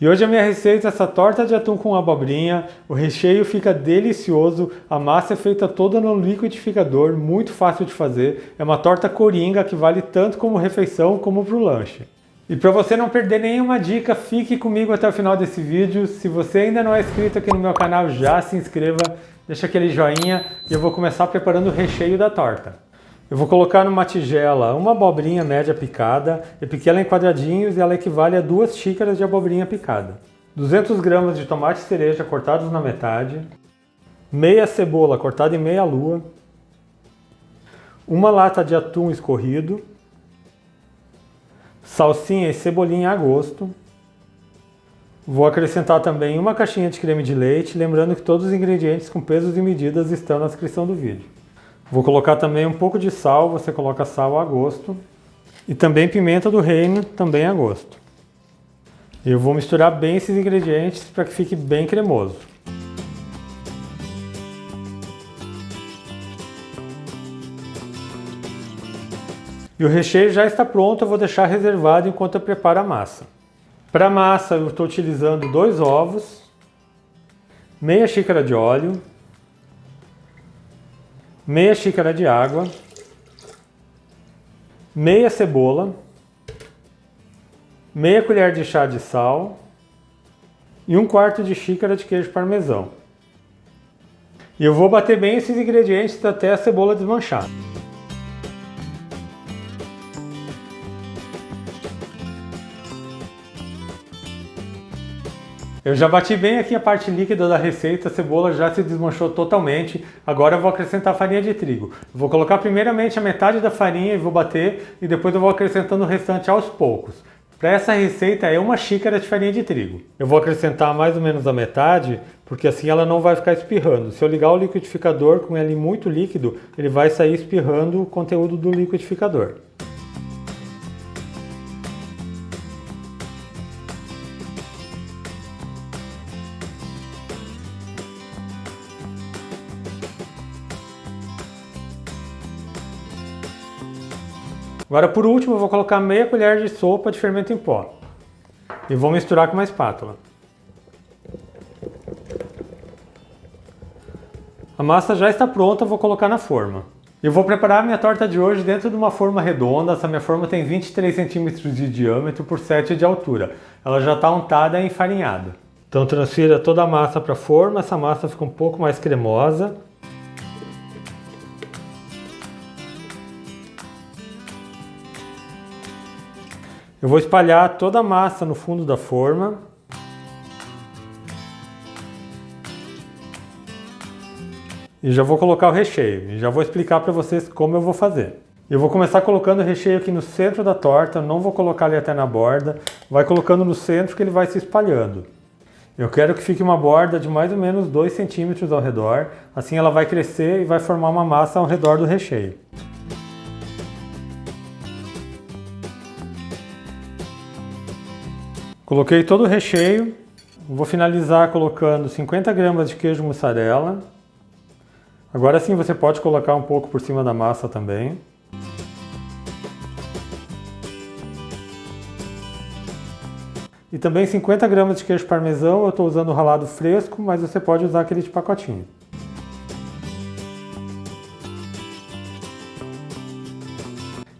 E hoje a minha receita é essa torta de atum com abobrinha. O recheio fica delicioso, a massa é feita toda no liquidificador, muito fácil de fazer. É uma torta coringa que vale tanto como refeição como para o lanche. E para você não perder nenhuma dica, fique comigo até o final desse vídeo. Se você ainda não é inscrito aqui no meu canal, já se inscreva, deixa aquele joinha e eu vou começar preparando o recheio da torta. Eu vou colocar numa tigela uma abobrinha média picada, eu piquei ela em quadradinhos e ela equivale a 2 xícaras de abobrinha picada. 200 gramas de tomate cereja cortados na metade, meia cebola cortada em meia lua, uma lata de atum escorrido, salsinha e cebolinha a gosto. Vou acrescentar também uma caixinha de creme de leite, lembrando que todos os ingredientes com pesos e medidas estão na descrição do vídeo. Vou colocar também um pouco de sal, você coloca sal a gosto. E também pimenta do reino, também a gosto. Eu vou misturar bem esses ingredientes para que fique bem cremoso. E o recheio já está pronto, eu vou deixar reservado enquanto eu preparo a massa. Para a massa eu estou utilizando 2 ovos, meia xícara de óleo, meia xícara de água, meia cebola, meia colher de chá de sal e 1/4 de xícara de queijo parmesão. E eu vou bater bem esses ingredientes até a cebola desmanchar. Eu já bati bem aqui a parte líquida da receita, a cebola já se desmanchou totalmente. Agora eu vou acrescentar farinha de trigo. Vou colocar primeiramente a metade da farinha e vou bater, e depois eu vou acrescentando o restante aos poucos. Para essa receita é 1 xícara de farinha de trigo. Eu vou acrescentar mais ou menos a metade, porque assim ela não vai ficar espirrando. Se eu ligar o liquidificador com ele muito líquido, ele vai sair espirrando o conteúdo do liquidificador. Agora, por último, eu vou colocar meia colher de sopa de fermento em pó. E vou misturar com uma espátula. A massa já está pronta, eu vou colocar na forma. Eu vou preparar a minha torta de hoje dentro de uma forma redonda. Essa minha forma tem 23 centímetros de diâmetro por 7 de altura. Ela já está untada e enfarinhada. Então transfira toda a massa para a forma, essa massa fica um pouco mais cremosa. Eu vou espalhar toda a massa no fundo da forma. E já vou colocar o recheio. E já vou explicar para vocês como eu vou fazer. Eu vou começar colocando o recheio aqui no centro da torta. Não vou colocar ali até na borda. Vai colocando no centro que ele vai se espalhando. Eu quero que fique uma borda de mais ou menos 2 centímetros ao redor. Assim ela vai crescer e vai formar uma massa ao redor do recheio. Coloquei todo o recheio, vou finalizar colocando 50 gramas de queijo mussarela. Agora sim você pode colocar um pouco por cima da massa também. E também 50 gramas de queijo parmesão, eu estou usando o ralado fresco, mas você pode usar aquele de pacotinho.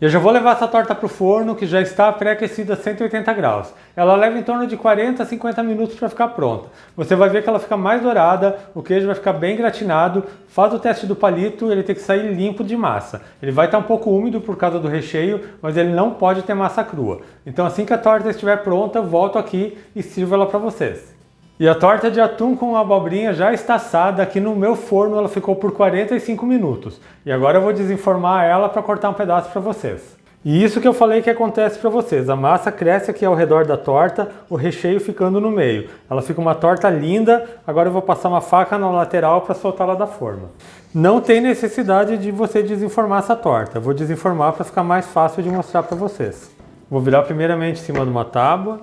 Eu já vou levar essa torta para o forno, que já está pré-aquecida a 180 graus. Ela leva em torno de 40 a 50 minutos para ficar pronta. Você vai ver que ela fica mais dourada, o queijo vai ficar bem gratinado. Faz o teste do palito, ele tem que sair limpo de massa. Ele vai estar um pouco úmido por causa do recheio, mas ele não pode ter massa crua. Então assim que a torta estiver pronta, eu volto aqui e sirvo ela para vocês. E a torta de atum com abobrinha já está assada. Aqui no meu forno ela ficou por 45 minutos. E agora eu vou desenformar ela para cortar um pedaço para vocês. E isso que eu falei que acontece para vocês. A massa cresce aqui ao redor da torta, o recheio ficando no meio. Ela fica uma torta linda. Agora eu vou passar uma faca na lateral para soltá-la da forma. Não tem necessidade de você desenformar essa torta. Eu vou desenformar para ficar mais fácil de mostrar para vocês. Vou virar primeiramente em cima de uma tábua.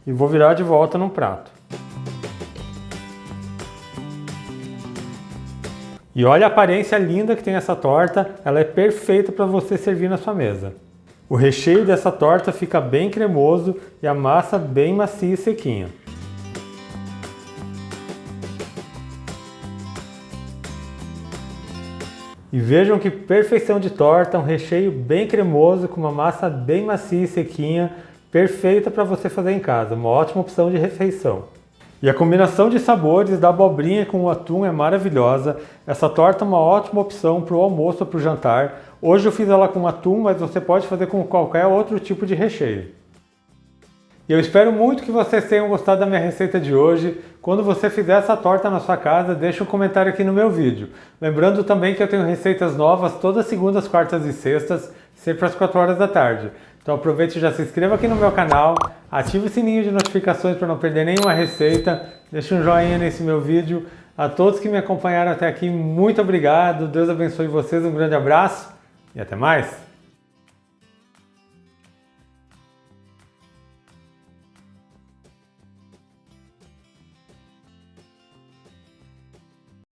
E vou virar de volta num prato. E olha a aparência linda que tem essa torta, ela é perfeita para você servir na sua mesa. O recheio dessa torta fica bem cremoso e a massa bem macia e sequinha. E vejam que perfeição de torta, um recheio bem cremoso com uma massa bem macia e sequinha, perfeita para você fazer em casa, uma ótima opção de refeição. E a combinação de sabores da abobrinha com o atum é maravilhosa. Essa torta é uma ótima opção para o almoço ou para o jantar. Hoje eu fiz ela com atum, mas você pode fazer com qualquer outro tipo de recheio. E eu espero muito que vocês tenham gostado da minha receita de hoje. Quando você fizer essa torta na sua casa, deixa um comentário aqui no meu vídeo. Lembrando também que eu tenho receitas novas todas segundas, quartas e sextas, sempre às 4 horas da tarde. Então aproveite e já se inscreva aqui no meu canal, ative o sininho de notificações para não perder nenhuma receita, deixe um joinha nesse meu vídeo. A todos que me acompanharam até aqui, muito obrigado, Deus abençoe vocês, um grande abraço e até mais!